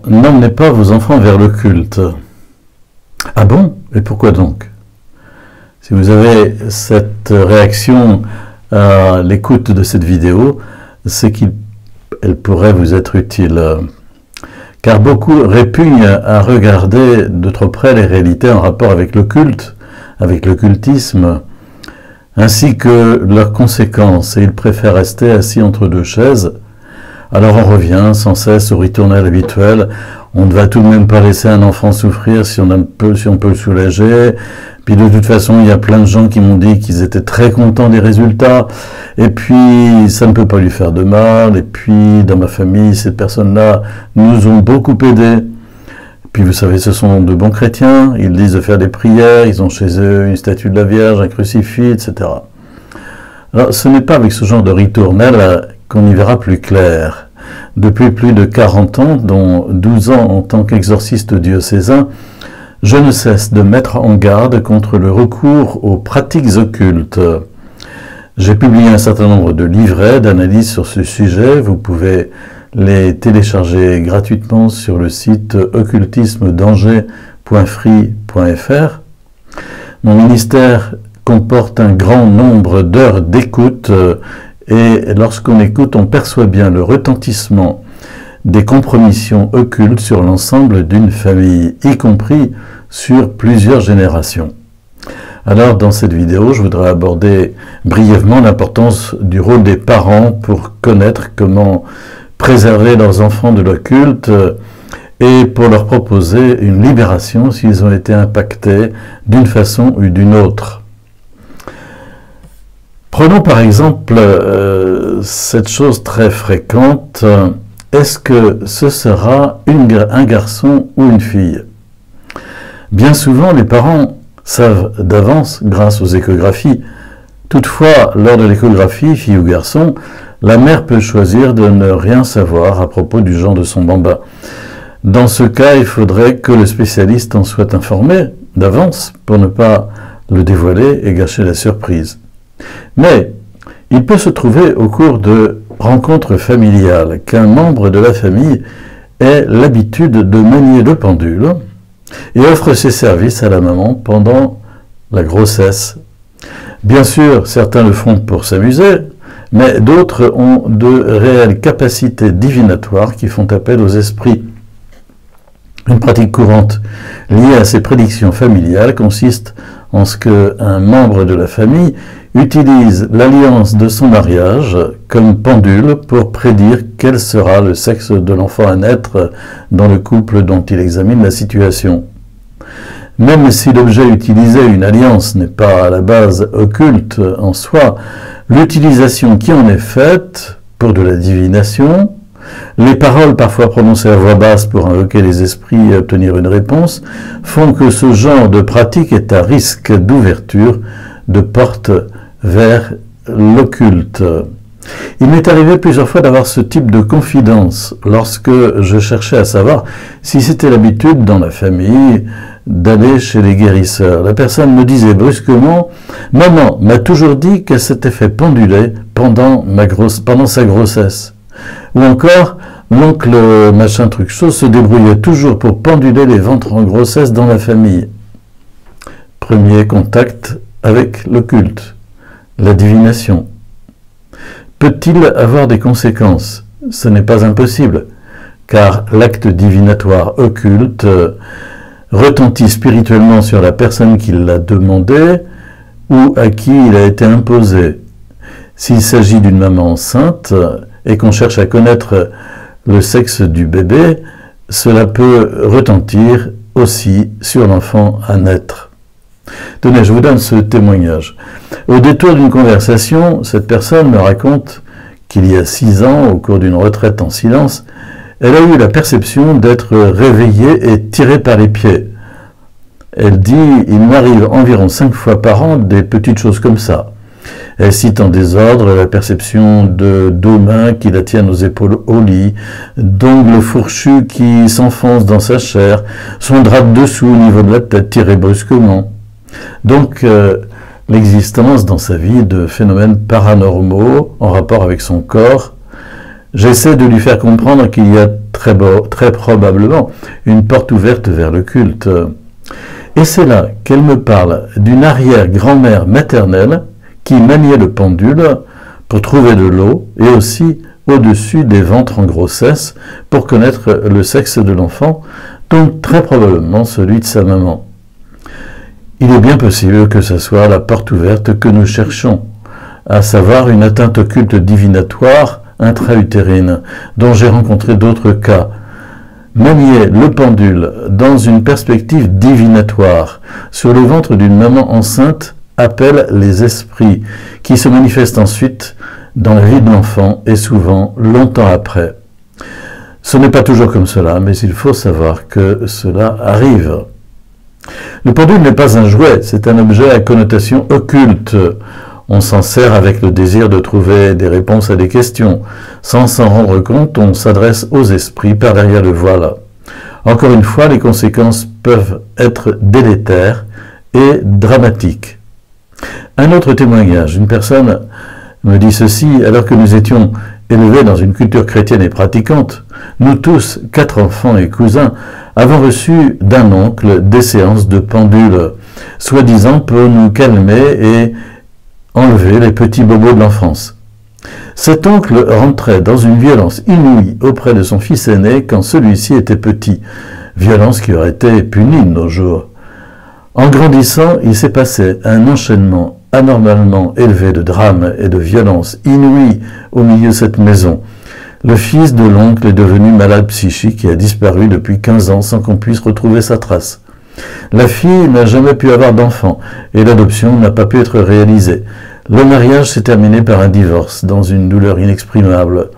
n'emmenez pas vos enfants vers le culte. Ah bon? Et pourquoi donc? Si vous avez cette réaction à l'écoute de cette vidéo, c'est qu'elle pourrait vous être utile. Car beaucoup répugnent à regarder de trop près les réalités en rapport avec le culte, avec le cultisme, ainsi que leurs conséquences, et ils préfèrent rester assis entre deux chaises. Alors on revient sans cesse au ritournel habituel. On ne va tout de même pas laisser un enfant souffrir si on peut le soulager. Puis de toute façon, il y a plein de gens qui m'ont dit qu'ils étaient très contents des résultats. Et puis, ça ne peut pas lui faire de mal. Et puis, dans ma famille, ces personnes-là nous ont beaucoup aidés. Puis vous savez, ce sont de bons chrétiens. Ils disent de faire des prières. Ils ont chez eux une statue de la Vierge, un crucifix, etc. Alors, ce n'est pas avec ce genre de ritournelle qu'on y verra plus clair. Depuis plus de 40 ans, dont 12 ans en tant qu'exorciste diocésain, je ne cesse de mettre en garde contre le recours aux pratiques occultes. J'ai publié un certain nombre de livrets d'analyse sur ce sujet. Vous pouvez les télécharger gratuitement sur le site occultismedanger.free.fr. Mon ministère comporte un grand nombre d'heures d'écoute et lorsqu'on écoute, on perçoit bien le retentissement des compromissions occultes sur l'ensemble d'une famille, y compris sur plusieurs générations. Alors, dans cette vidéo, je voudrais aborder brièvement l'importance du rôle des parents pour connaître comment préserver leurs enfants de l'occulte et pour leur proposer une libération s'ils ont été impactés d'une façon ou d'une autre. Prenons par exemple cette chose très fréquente. Est-ce que ce sera un garçon ou une fille? Bien souvent, les parents savent d'avance grâce aux échographies. Toutefois, lors de l'échographie, fille ou garçon, la mère peut choisir de ne rien savoir à propos du genre de son bambin. Dans ce cas, il faudrait que le spécialiste en soit informé d'avance pour ne pas le dévoiler et gâcher la surprise. Mais il peut se trouver au cours de rencontres familiales qu'un membre de la famille ait l'habitude de manier le pendule et offre ses services à la maman pendant la grossesse. Bien sûr, certains le font pour s'amuser, mais d'autres ont de réelles capacités divinatoires qui font appel aux esprits. Une pratique courante liée à ces prédictions familiales consiste en ce qu'un membre de la famille utilise l'alliance de son mariage comme pendule pour prédire quel sera le sexe de l'enfant à naître dans le couple dont il examine la situation. Même si l'objet utilisé, une alliance, n'est pas à la base occulte en soi, l'utilisation qui en est faite pour de la divination, les paroles parfois prononcées à voix basse pour invoquer les esprits et obtenir une réponse, font que ce genre de pratique est à risque d'ouverture de porte vers l'occulte. Il m'est arrivé plusieurs fois d'avoir ce type de confidence lorsque je cherchais à savoir si c'était l'habitude dans la famille d'aller chez les guérisseurs. La personne me disait brusquement « Maman m'a toujours dit qu'elle s'était fait penduler pendant sa grossesse. » Ou encore « L'oncle machin truc chose se débrouillait toujours pour penduler les ventres en grossesse dans la famille. » Premier contact avec l'occulte, la divination. Peut-il avoir des conséquences? Ce n'est pas impossible, car l'acte divinatoire occulte retentit spirituellement sur la personne qui l'a demandé ou à qui il a été imposé. S'il s'agit d'une maman enceinte et qu'on cherche à connaître le sexe du bébé, cela peut retentir aussi sur l'enfant à naître. Tenez, je vous donne ce témoignage. Au détour d'une conversation, cette personne me raconte qu'il y a 6 ans, au cours d'une retraite en silence, elle a eu la perception d'être réveillée et tirée par les pieds. Elle dit « Il m'arrive environ 5 fois par an des petites choses comme ça ». Elle cite en désordre la perception de 2 mains qui la tiennent aux épaules au lit, d'ongles fourchus qui s'enfoncent dans sa chair, son drap de dessous au niveau de la tête tiré brusquement. Donc, l'existence dans sa vie de phénomènes paranormaux en rapport avec son corps. J'essaie de lui faire comprendre qu'il y a très probablement une porte ouverte vers le culte. Et c'est là qu'elle me parle d'une arrière-grand-mère maternelle qui maniait le pendule pour trouver de l'eau et aussi au-dessus des ventres en grossesse pour connaître le sexe de l'enfant, donc très probablement celui de sa maman. Il est bien possible que ce soit la porte ouverte que nous cherchons, à savoir une atteinte occulte divinatoire intra-utérine, dont j'ai rencontré d'autres cas. Manier le pendule dans une perspective divinatoire sur le ventre d'une maman enceinte appelle les esprits qui se manifestent ensuite dans la vie de l'enfant et souvent longtemps après. Ce n'est pas toujours comme cela, mais il faut savoir que cela arrive. Le pendule n'est pas un jouet, c'est un objet à connotation occulte. On s'en sert avec le désir de trouver des réponses à des questions. Sans s'en rendre compte, on s'adresse aux esprits par derrière le voile. Encore une fois, les conséquences peuvent être délétères et dramatiques. Un autre témoignage, une personne me dit ceci, alors que nous étions élevés dans une culture chrétienne et pratiquante, nous tous, 4 enfants et cousins, avons reçu d'un oncle des séances de pendule, soi-disant pour nous calmer et enlever les petits bobos de l'enfance. Cet oncle rentrait dans une violence inouïe auprès de son fils aîné quand celui-ci était petit, violence qui aurait été punie de nos jours. En grandissant, il s'est passé un enchaînement anormalement élevé de drames et de violences inouïes au milieu de cette maison. Le fils de l'oncle est devenu malade psychique et a disparu depuis 15 ans sans qu'on puisse retrouver sa trace. La fille n'a jamais pu avoir d'enfant et l'adoption n'a pas pu être réalisée. Le mariage s'est terminé par un divorce, dans une douleur inexprimable.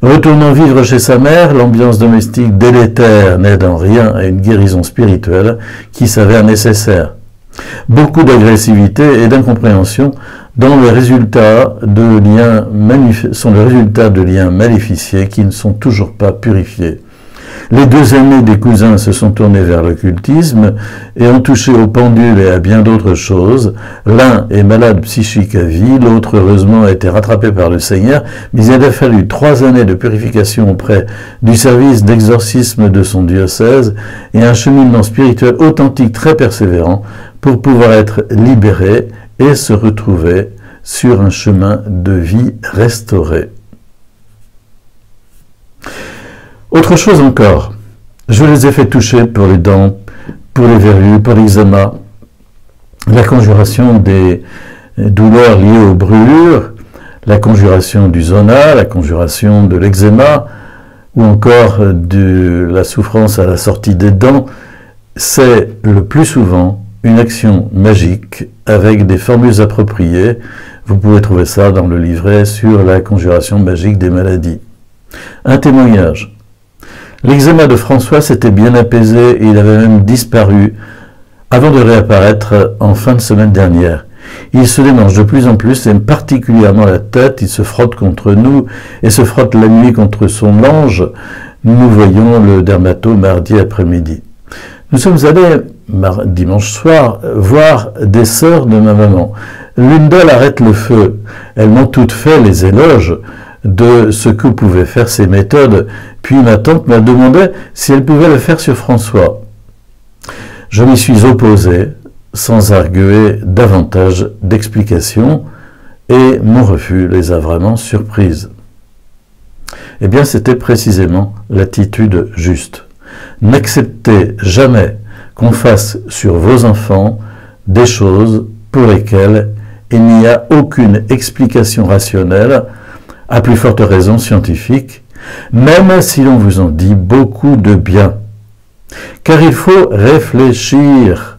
Retournant vivre chez sa mère, l'ambiance domestique délétère n'aide en rien à une guérison spirituelle qui s'avère nécessaire. Beaucoup d'agressivité et d'incompréhension sont le résultat de liens maléficiés qui ne sont toujours pas purifiés. Les 2 aînés des cousins se sont tournés vers l'occultisme et ont touché au pendule et à bien d'autres choses. L'un est malade psychique à vie, l'autre heureusement a été rattrapé par le Seigneur, mais il a fallu 3 années de purification auprès du service d'exorcisme de son diocèse et un cheminement spirituel authentique très persévérant pour pouvoir être libéré et se retrouver sur un chemin de vie restauré. Autre chose encore, je les ai fait toucher pour les dents, pour les verrues, pour l'eczéma, la conjuration des douleurs liées aux brûlures, la conjuration du zona, la conjuration de l'eczéma, ou encore de la souffrance à la sortie des dents, c'est le plus souvent une action magique avec des formules appropriées. Vous pouvez trouver ça dans le livret sur la conjuration magique des maladies. Un témoignage. L'eczéma de François s'était bien apaisé et il avait même disparu avant de réapparaître en fin de semaine dernière. Il se démange de plus en plus et particulièrement la tête, il se frotte contre nous et se frotte la nuit contre son lange. Nous voyons le dermato mardi après-midi. Nous sommes allés dimanche soir voir des sœurs de ma maman. L'une d'elles arrête le feu. Elles m'ont toutes fait les éloges de ce que pouvaient faire ces méthodes, puis ma tante m'a demandé si elle pouvait le faire sur François. Je m'y suis opposé, sans arguer davantage d'explications, et mon refus les a vraiment surprises. Eh bien, c'était précisément l'attitude juste. N'acceptez jamais qu'on fasse sur vos enfants des choses pour lesquelles il n'y a aucune explication rationnelle, à plus forte raison scientifique, même si l'on vous en dit beaucoup de bien. Car il faut réfléchir.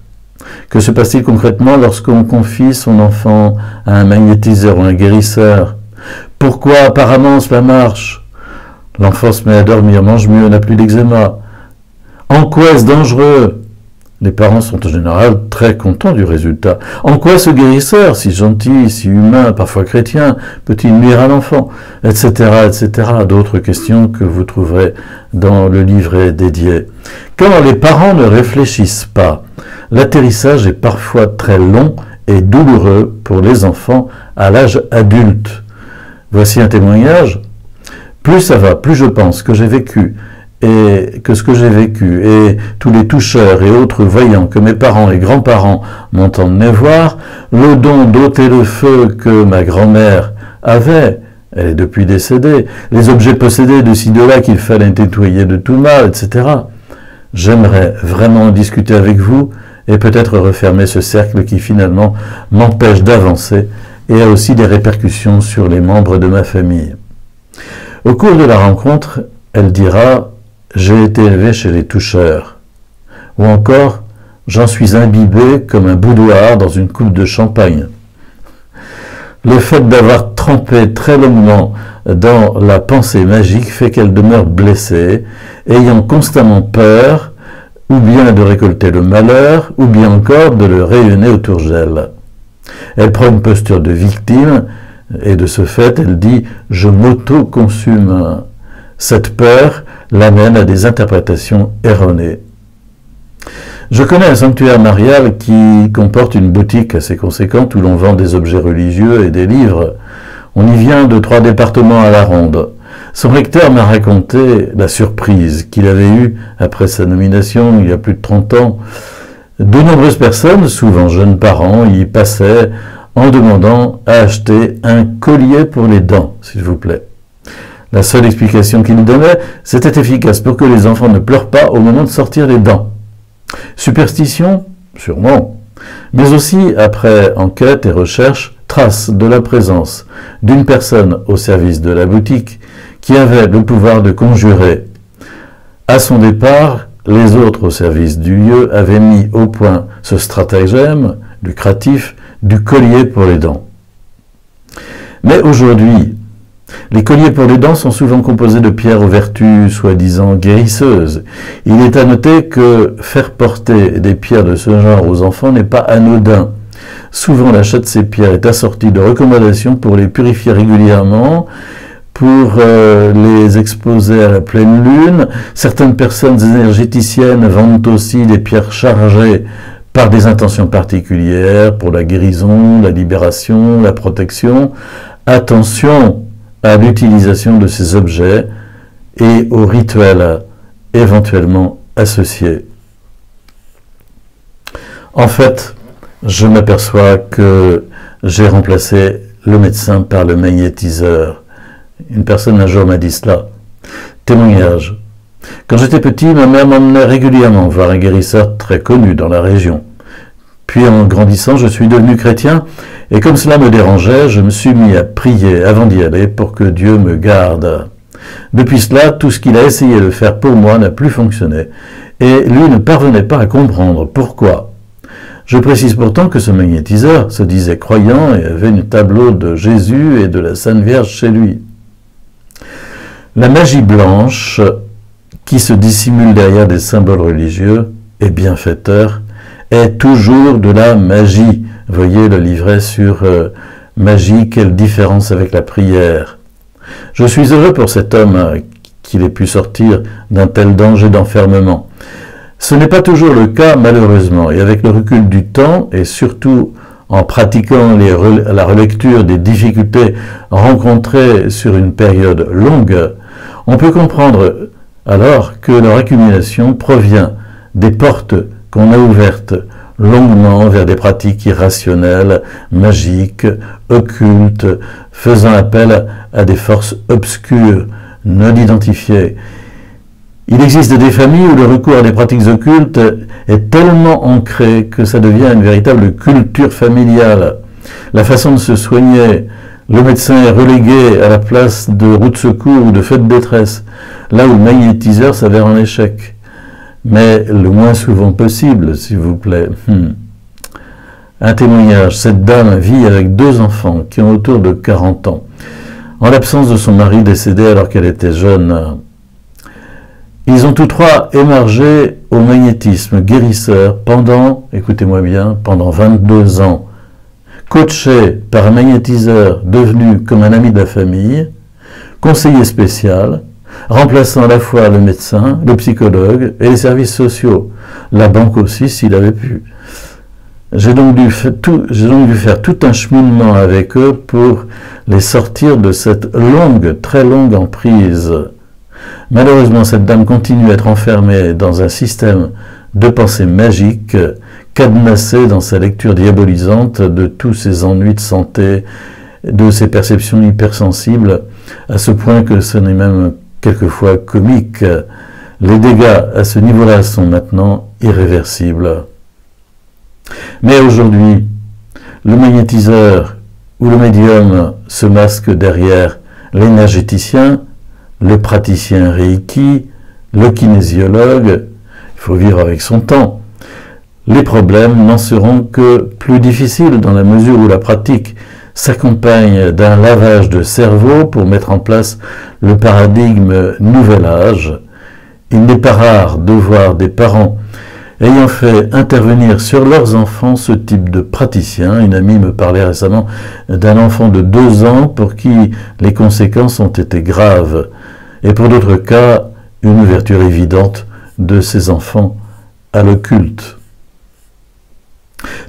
Que se passe-t-il concrètement lorsqu'on confie son enfant à un magnétiseur ou un guérisseur? Pourquoi apparemment cela marche? L'enfant se met à dormir, mange mieux, n'a plus d'eczéma. En quoi est-ce dangereux? Les parents sont en général très contents du résultat. En quoi ce guérisseur, si gentil, si humain, parfois chrétien, peut-il nuire à l'enfant, etc., etc. D'autres questions que vous trouverez dans le livret dédié. Quand les parents ne réfléchissent pas, l'atterrissage est parfois très long et douloureux pour les enfants à l'âge adulte. Voici un témoignage. Plus ça va, plus je pense que j'ai vécu et que ce que j'ai vécu, et tous les toucheurs et autres voyants que mes parents et grands-parents m'ont emmené voir, le don d'ôter le feu que ma grand-mère avait, elle est depuis décédée, les objets possédés de ci de là qu'il fallait nettoyer de tout mal, etc. J'aimerais vraiment en discuter avec vous et peut-être refermer ce cercle qui finalement m'empêche d'avancer et a aussi des répercussions sur les membres de ma famille. Au cours de la rencontre, elle dira « J'ai été élevé chez les toucheurs » ou encore « J'en suis imbibé comme un boudoir dans une coupe de champagne ». Le fait d'avoir trempé très longuement dans la pensée magique fait qu'elle demeure blessée, ayant constamment peur, ou bien de récolter le malheur, ou bien encore de le rayonner autour d'elle. Elle prend une posture de victime, et de ce fait, elle dit « je m'auto-consume ». Cette peur l'amène à des interprétations erronées. Je connais un sanctuaire marial qui comporte une boutique assez conséquente où l'on vend des objets religieux et des livres. On y vient de 3 départements à la ronde. Son recteur m'a raconté la surprise qu'il avait eue après sa nomination il y a plus de 30 ans. De nombreuses personnes, souvent jeunes parents, y passaient en demandant à acheter un collier pour les dents, s'il vous plaît. La seule explication qu'il donnait, c'était efficace pour que les enfants ne pleurent pas au moment de sortir les dents. Superstition? Sûrement. Mais aussi, après enquête et recherche, trace de la présence d'une personne au service de la boutique qui avait le pouvoir de conjurer. À son départ, les autres au service du lieu avaient mis au point ce stratagème lucratif du collier pour les dents. Mais aujourd'hui, les colliers pour les dents sont souvent composés de pierres aux vertus soi-disant guérisseuses. Il est à noter que faire porter des pierres de ce genre aux enfants n'est pas anodin. Souvent, l'achat de ces pierres est assorti de recommandations pour les purifier régulièrement, pour les exposer à la pleine lune. Certaines personnes énergéticiennes vendent aussi des pierres chargées par des intentions particulières pour la guérison, la libération, la protection. Attention à l'utilisation de ces objets et aux rituels éventuellement associés. En fait, je m'aperçois que j'ai remplacé le médecin par le magnétiseur. Une personne un jour m'a dit cela. Témoignage. Quand j'étais petit, ma mère m'emmenait régulièrement voir un guérisseur très connu dans la région. Puis en grandissant, je suis devenu chrétien et comme cela me dérangeait, je me suis mis à prier avant d'y aller pour que Dieu me garde. Depuis cela, tout ce qu'il a essayé de faire pour moi n'a plus fonctionné et lui ne parvenait pas à comprendre pourquoi. Je précise pourtant que ce magnétiseur se disait croyant et avait un tableau de Jésus et de la Sainte Vierge chez lui. La magie blanche, qui se dissimule derrière des symboles religieux, est bienfaiteur, est toujours de la magie. Voyez le livret sur magie, quelle différence avec la prière. Je suis heureux pour cet homme qu'il ait pu sortir d'un tel danger d'enfermement. Ce n'est pas toujours le cas, malheureusement, et avec le recul du temps, et surtout en pratiquant la relecture des difficultés rencontrées sur une période longue, on peut comprendre alors que leur accumulation provient des portes qu'on a ouvertes longuement vers des pratiques irrationnelles, magiques, occultes, faisant appel à des forces obscures, non identifiées. Il existe des familles où le recours à des pratiques occultes est tellement ancré que ça devient une véritable culture familiale. La façon de se soigner, le médecin est relégué à la place de roue de secours ou de feu de détresse, là où le magnétiseur s'avère un échec. Mais le moins souvent possible, s'il vous plaît. Un témoignage. Cette dame vit avec 2 enfants qui ont autour de 40 ans. En l'absence de son mari décédé alors qu'elle était jeune, ils ont tous 3 émergé au magnétisme guérisseur pendant, écoutez-moi bien, pendant 22 ans. Coachés par un magnétiseur devenu comme un ami de la famille, conseiller spécial, remplaçant à la fois le médecin, le psychologue et les services sociaux, la banque aussi s'il avait pu. J'ai donc dû faire tout un cheminement avec eux pour les sortir de cette longue, très longue emprise. Malheureusement, cette dame continue à être enfermée dans un système de pensée magique, cadenassée dans sa lecture diabolisante de tous ses ennuis de santé, de ses perceptions hypersensibles, à ce point que ce n'est même quelquefois comique. Les dégâts à ce niveau-là sont maintenant irréversibles. Mais aujourd'hui, le magnétiseur ou le médium se masque derrière l'énergéticien, le praticien Reiki, le kinésiologue. Il faut vivre avec son temps. Les problèmes n'en seront que plus difficiles dans la mesure où la pratique s'accompagne d'un lavage de cerveau pour mettre en place le paradigme nouvel âge. Il n'est pas rare de voir des parents ayant fait intervenir sur leurs enfants ce type de praticien. Une amie me parlait récemment d'un enfant de 2 ans pour qui les conséquences ont été graves, et pour d'autres cas, une ouverture évidente de ces enfants à l'occulte.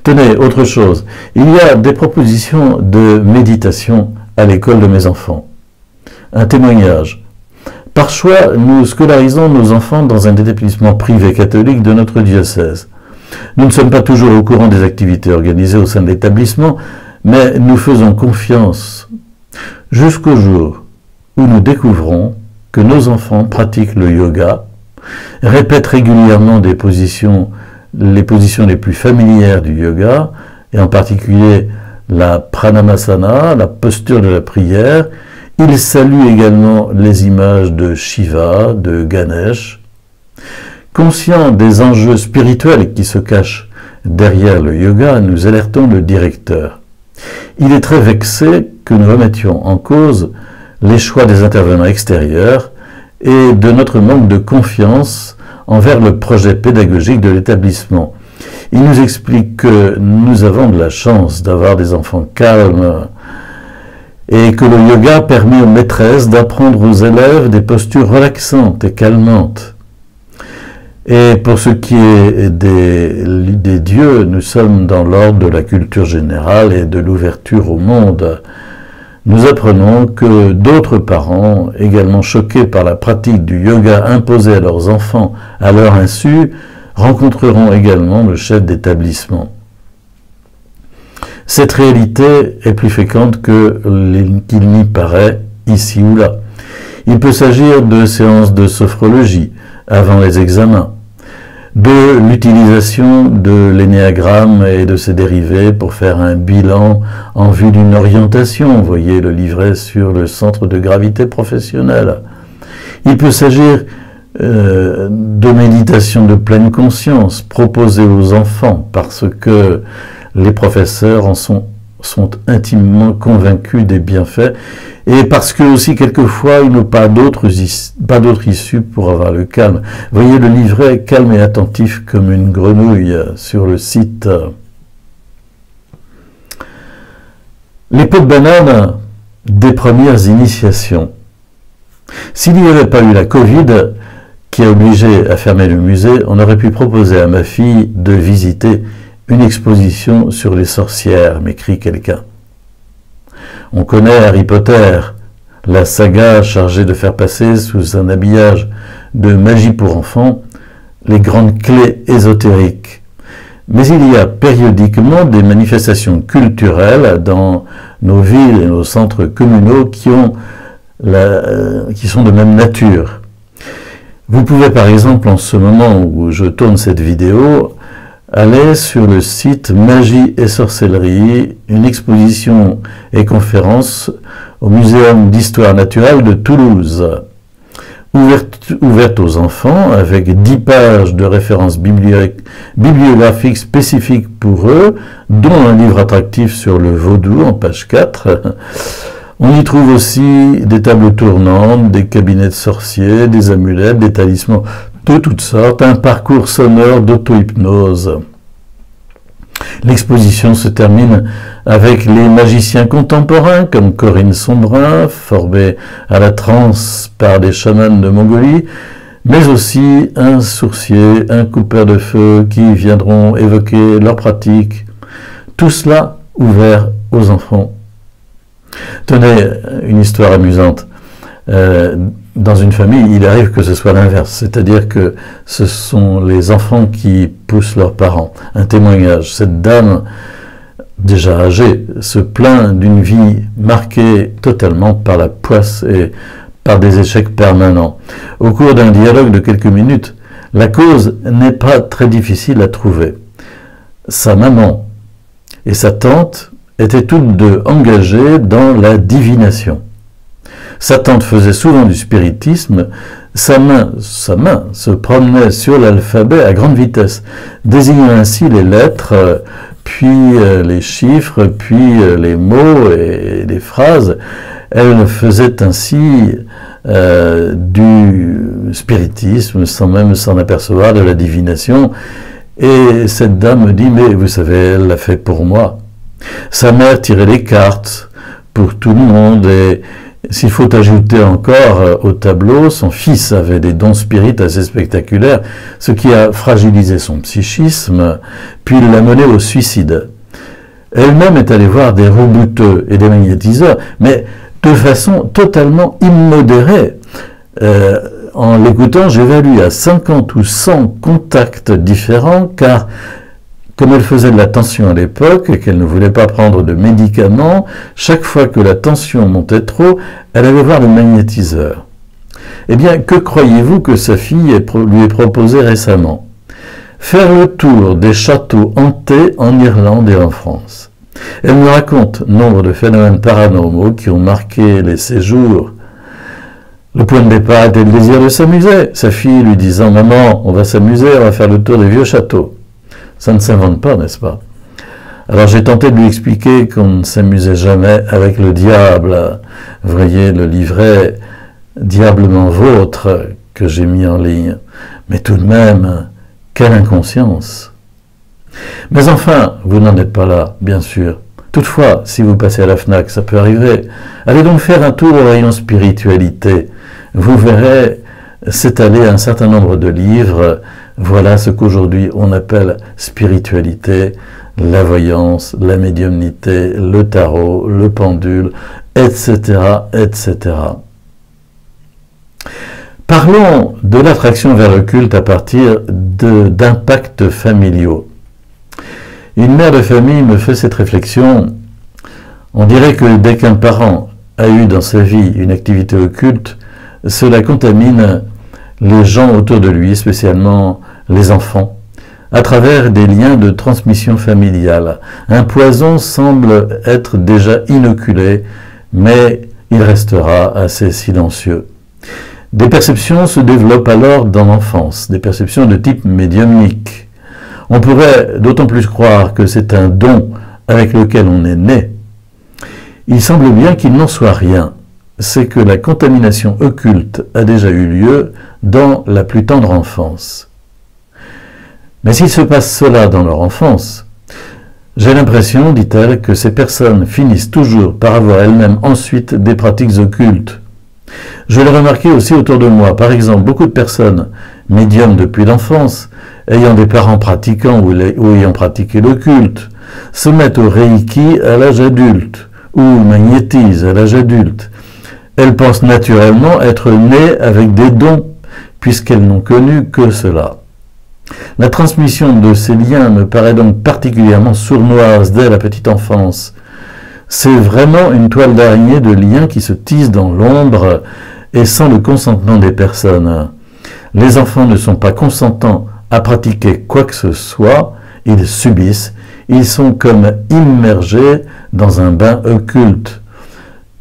Tenez, autre chose, il y a des propositions de méditation à l'école de mes enfants. Un témoignage. Par choix, nous scolarisons nos enfants dans un établissement privé catholique de notre diocèse. Nous ne sommes pas toujours au courant des activités organisées au sein de l'établissement, mais nous faisons confiance jusqu'au jour où nous découvrons que nos enfants pratiquent le yoga, répètent régulièrement les positions les plus familières du yoga, et en particulier la pranamasana, la posture de la prière. Ils saluent également les images de Shiva, de Ganesh. Conscients des enjeux spirituels qui se cachent derrière le yoga, nous alertons le directeur. Il est très vexé que nous remettions en cause les choix des intervenants extérieurs et de notre manque de confiance envers le projet pédagogique de l'établissement. Il nous explique que nous avons de la chance d'avoir des enfants calmes et que le yoga permet aux maîtresses d'apprendre aux élèves des postures relaxantes et calmantes. Et pour ce qui est des dieux, nous sommes dans l'ordre de la culture générale et de l'ouverture au monde. Nous apprenons que d'autres parents, également choqués par la pratique du yoga imposée à leurs enfants à leur insu, rencontreront également le chef d'établissement. Cette réalité est plus fréquente qu'il n'y paraît ici ou là. Il peut s'agir de séances de sophrologie avant les examens, de l'utilisation de l'énéagramme et de ses dérivés pour faire un bilan en vue d'une orientation. Vous voyez le livret sur le centre de gravité professionnel. Il peut s'agir de méditation de pleine conscience proposée aux enfants parce que les professeurs en sont intimement convaincus des bienfaits et parce que aussi quelquefois ils n'ont pas d'autre issue pour avoir le calme. Voyez le livret calme et attentif comme une grenouille sur le site. Les pots de banane des premières initiations. S'il n'y avait pas eu la Covid qui a obligé à fermer le musée, on aurait pu proposer à ma fille de visiter une exposition sur les sorcières, m'écrit quelqu'un. On connaît Harry Potter, la saga chargée de faire passer sous un habillage de magie pour enfants les grandes clés ésotériques. Mais il y a périodiquement des manifestations culturelles dans nos villes et nos centres communaux qui sont de même nature. Vous pouvez par exemple, en ce moment où je tourne cette vidéo, aller sur le site Magie et Sorcellerie, une exposition et conférence au Muséum d'Histoire Naturelle de Toulouse, ouverte aux enfants avec 10 pages de références bibliographiques spécifiques pour eux, dont un livre attractif sur le vaudou en page 4. On y trouve aussi des tables tournantes, des cabinets de sorciers, des amulettes, des talismans de toutes sortes, un parcours sonore d'auto-hypnose. L'exposition se termine avec les magiciens contemporains comme Corinne Sombrin, formée à la transe par des chamans de Mongolie, mais aussi un sourcier, un coupeur de feu qui viendront évoquer leurs pratiques. Tout cela ouvert aux enfants. Tenez, une histoire amusante. dans une famille, il arrive que ce soit l'inverse, c'est-à-dire que ce sont les enfants qui poussent leurs parents. Un témoignage, cette dame, déjà âgée, se plaint d'une vie marquée totalement par la poisse et par des échecs permanents. Au cours d'un dialogue de quelques minutes, la cause n'est pas très difficile à trouver. Sa maman et sa tante étaient toutes deux engagées dans la divination. Sa tante faisait souvent du spiritisme, sa main se promenait sur l'alphabet à grande vitesse, désignant ainsi les lettres, puis les chiffres, puis les mots et les phrases. Elle faisait ainsi du spiritisme sans même s'en apercevoir, de la divination. Et cette dame me dit, mais vous savez, elle l'a fait pour moi. Sa mère tirait les cartes pour tout le monde et s'il faut ajouter encore au tableau, son fils avait des dons spirites assez spectaculaires, ce qui a fragilisé son psychisme, puis l'a mené au suicide. Elle-même est allée voir des rebouteux et des magnétiseurs, mais de façon totalement immodérée. En l'écoutant, j'évalue à 50 ou 100 contacts différents, car comme elle faisait de la tension à l'époque et qu'elle ne voulait pas prendre de médicaments, chaque fois que la tension montait trop, elle allait voir le magnétiseur. Eh bien, que croyez-vous que sa fille lui ait proposé récemment? Faire le tour des châteaux hantés en Irlande et en France. Elle me raconte nombre de phénomènes paranormaux qui ont marqué les séjours. Le point de départ était le désir de s'amuser. Sa fille lui disant « Maman, on va s'amuser, on va faire le tour des vieux châteaux ». Ça ne s'invente pas, n'est-ce pas? Alors j'ai tenté de lui expliquer qu'on ne s'amusait jamais avec le diable. Vous voyez le livret « Diablement vôtre » que j'ai mis en ligne. Mais tout de même, quelle inconscience! Mais enfin, vous n'en êtes pas là, bien sûr. Toutefois, si vous passez à la FNAC, ça peut arriver. Allez donc faire un tour au rayon spiritualité. Vous verrez s'étaler un certain nombre de livres. Voilà ce qu'aujourd'hui on appelle spiritualité, la voyance, la médiumnité, le tarot, le pendule, etc., etc. Parlons de l'attraction vers le culte à partir d'impacts familiaux. Une mère de famille me fait cette réflexion. On dirait que dès qu'un parent a eu dans sa vie une activité occulte, cela contamine les gens autour de lui, spécialement les enfants, à travers des liens de transmission familiale. Un poison semble être déjà inoculé, mais il restera assez silencieux. Des perceptions se développent alors dans l'enfance, des perceptions de type médiumnique. On pourrait d'autant plus croire que c'est un don avec lequel on est né. Il semble bien qu'il n'en soit rien. C'est que la contamination occulte a déjà eu lieu dans la plus tendre enfance. Mais s'il se passe cela dans leur enfance, j'ai l'impression, dit-elle, que ces personnes finissent toujours par avoir elles-mêmes ensuite des pratiques occultes. Je l'ai remarqué aussi autour de moi. Par exemple, beaucoup de personnes médiums depuis l'enfance, ayant des parents pratiquants ou ayant pratiqué l'occulte, se mettent au Reiki à l'âge adulte ou magnétisent à l'âge adulte. Elles pensent naturellement être nées avec des dons, puisqu'elles n'ont connu que cela. La transmission de ces liens me paraît donc particulièrement sournoise dès la petite enfance. C'est vraiment une toile d'araignée de liens qui se tissent dans l'ombre et sans le consentement des personnes. Les enfants ne sont pas consentants à pratiquer quoi que ce soit, ils subissent, ils sont comme immergés dans un bain occulte.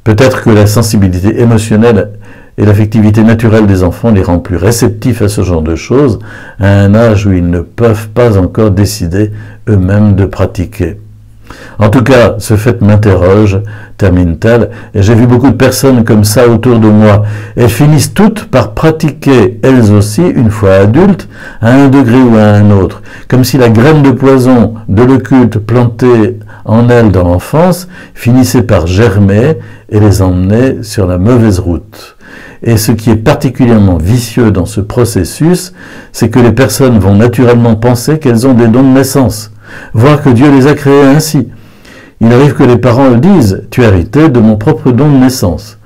Peut-être que la sensibilité émotionnelle et l'affectivité naturelle des enfants les rend plus réceptifs à ce genre de choses, à un âge où ils ne peuvent pas encore décider eux-mêmes de pratiquer. En tout cas, ce fait m'interroge, termine-t-elle, et j'ai vu beaucoup de personnes comme ça autour de moi. Elles finissent toutes par pratiquer, elles aussi, une fois adultes, à un degré ou à un autre, comme si la graine de poison de l'occulte plantée en elles dans l'enfance finissait par germer et les emmenait sur la mauvaise route. Et ce qui est particulièrement vicieux dans ce processus, c'est que les personnes vont naturellement penser qu'elles ont des dons de naissance, voire que Dieu les a créés ainsi. Il arrive que les parents le disent « Tu es hérité de mon propre don de naissance ».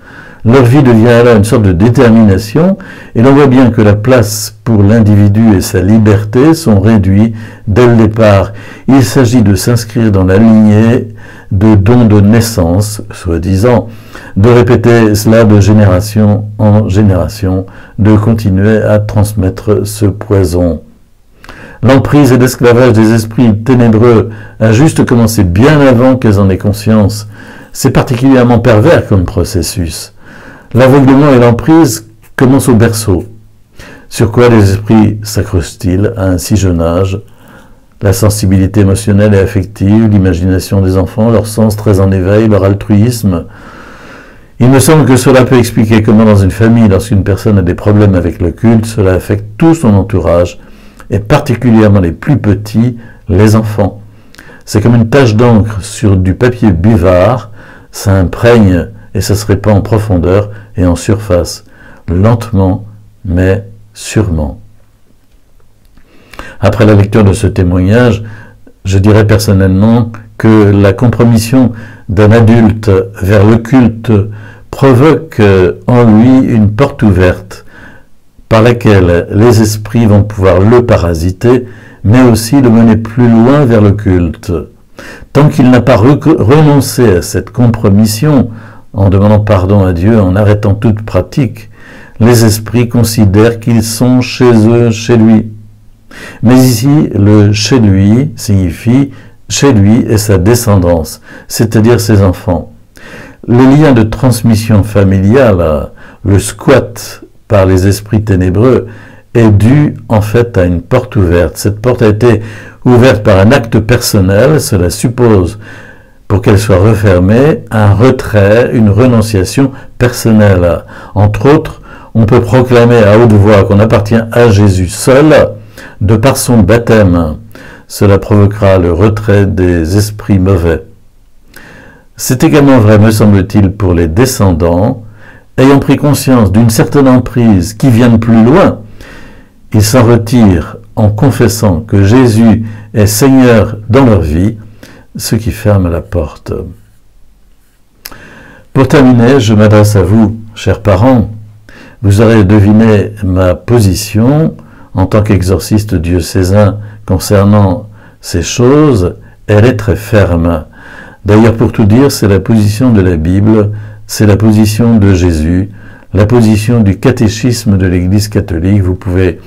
Leur vie devient alors une sorte de détermination, et l'on voit bien que la place pour l'individu et sa liberté sont réduits dès le départ. Il s'agit de s'inscrire dans la lignée de dons de naissance, soi-disant, de répéter cela de génération en génération, de continuer à transmettre ce poison. L'emprise et l'esclavage des esprits ténébreux a juste commencé bien avant qu'elles en aient conscience. C'est particulièrement pervers comme processus. L'aveuglement et l'emprise commencent au berceau. Sur quoi les esprits s'accrochent-ils à un si jeune âge? La sensibilité émotionnelle et affective, l'imagination des enfants, leur sens très en éveil, leur altruisme. Il me semble que cela peut expliquer comment dans une famille, lorsqu'une personne a des problèmes avec le culte, cela affecte tout son entourage, et particulièrement les plus petits, les enfants. C'est comme une tache d'encre sur du papier buvard, ça imprègne et ça se répand en profondeur et en surface, lentement mais sûrement. Après la lecture de ce témoignage, je dirais personnellement que la compromission d'un adulte vers le culte provoque en lui une porte ouverte par laquelle les esprits vont pouvoir le parasiter, mais aussi le mener plus loin vers le culte. Tant qu'il n'a pas renoncé à cette compromission, en demandant pardon à Dieu, en arrêtant toute pratique, les esprits considèrent qu'ils sont chez eux, chez lui. Mais ici, le « chez lui » signifie « chez lui et sa descendance », c'est-à-dire ses enfants. Le lien de transmission familiale, le squat par les esprits ténébreux, est dû en fait à une porte ouverte. Cette porte a été ouverte par un acte personnel, cela suppose, pour qu'elle soit refermée, un retrait, une renonciation personnelle. Entre autres, on peut proclamer à haute voix qu'on appartient à Jésus seul, de par son baptême. Cela provoquera le retrait des esprits mauvais. C'est également vrai, me semble-t-il, pour les descendants, ayant pris conscience d'une certaine emprise qui vient de plus loin. Ils s'en retirent en confessant que Jésus est Seigneur dans leur vie, ce qui ferme la porte. Pour terminer, je m'adresse à vous, chers parents. Vous aurez deviné ma position en tant qu'exorciste diocésain concernant ces choses. Elle est très ferme. D'ailleurs, pour tout dire, c'est la position de la Bible, c'est la position de Jésus, la position du catéchisme de l'Église catholique. Vous pouvez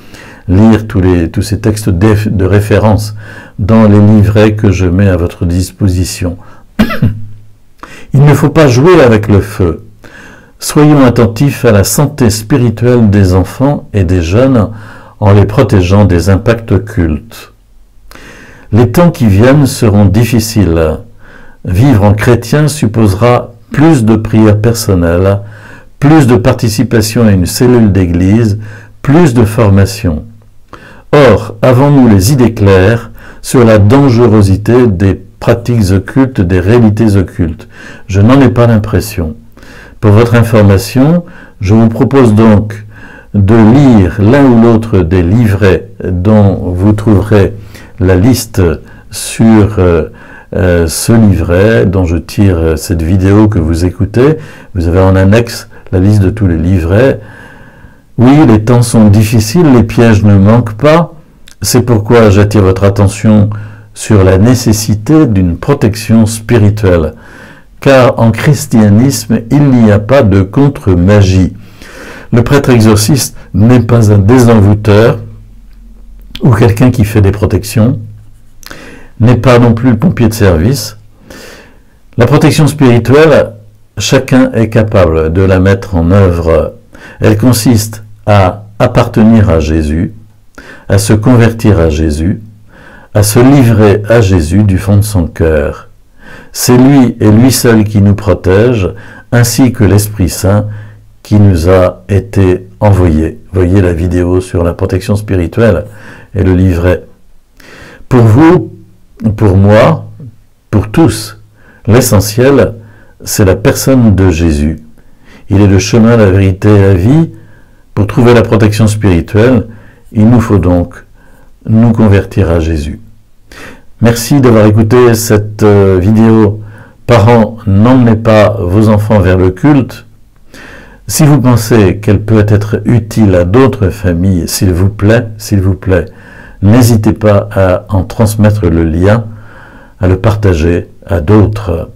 lire tous ces textes de référence dans les livrets que je mets à votre disposition. Il ne faut pas jouer avec le feu. Soyons attentifs à la santé spirituelle des enfants et des jeunes en les protégeant des impacts occultes. Les temps qui viennent seront difficiles. Vivre en chrétien supposera plus de prières personnelles, plus de participation à une cellule d'église, plus de formation. Or, avons-nous les idées claires sur la dangerosité des pratiques occultes, des réalités occultes? Je n'en ai pas l'impression. Pour votre information, je vous propose donc de lire l'un ou l'autre des livrets dont vous trouverez la liste sur ce livret dont je tire cette vidéo que vous écoutez. Vous avez en annexe la liste de tous les livrets. Oui, les temps sont difficiles, les pièges ne manquent pas. C'est pourquoi j'attire votre attention sur la nécessité d'une protection spirituelle. Car en christianisme, il n'y a pas de contre-magie. Le prêtre exorciste n'est pas un désenvoûteur ou quelqu'un qui fait des protections, n'est pas non plus le pompier de service. La protection spirituelle, chacun est capable de la mettre en œuvre. Elle consiste à appartenir à Jésus, à se convertir à Jésus, à se livrer à Jésus du fond de son cœur. C'est lui et lui seul qui nous protège, ainsi que l'Esprit Saint qui nous a été envoyé. Voyez la vidéo sur la protection spirituelle et le livret. Pour vous, pour moi, pour tous, l'essentiel, c'est la personne de Jésus. Il est le chemin, la vérité et la vie. Pour trouver la protection spirituelle, il nous faut donc nous convertir à Jésus. Merci d'avoir écouté cette vidéo. Parents, n'emmenez pas vos enfants vers le culte. Si vous pensez qu'elle peut être utile à d'autres familles, s'il vous plaît, n'hésitez pas à en transmettre le lien, à le partager à d'autres.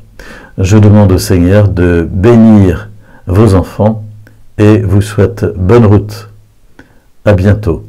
Je demande au Seigneur de bénir vos enfants et vous souhaite bonne route. À bientôt.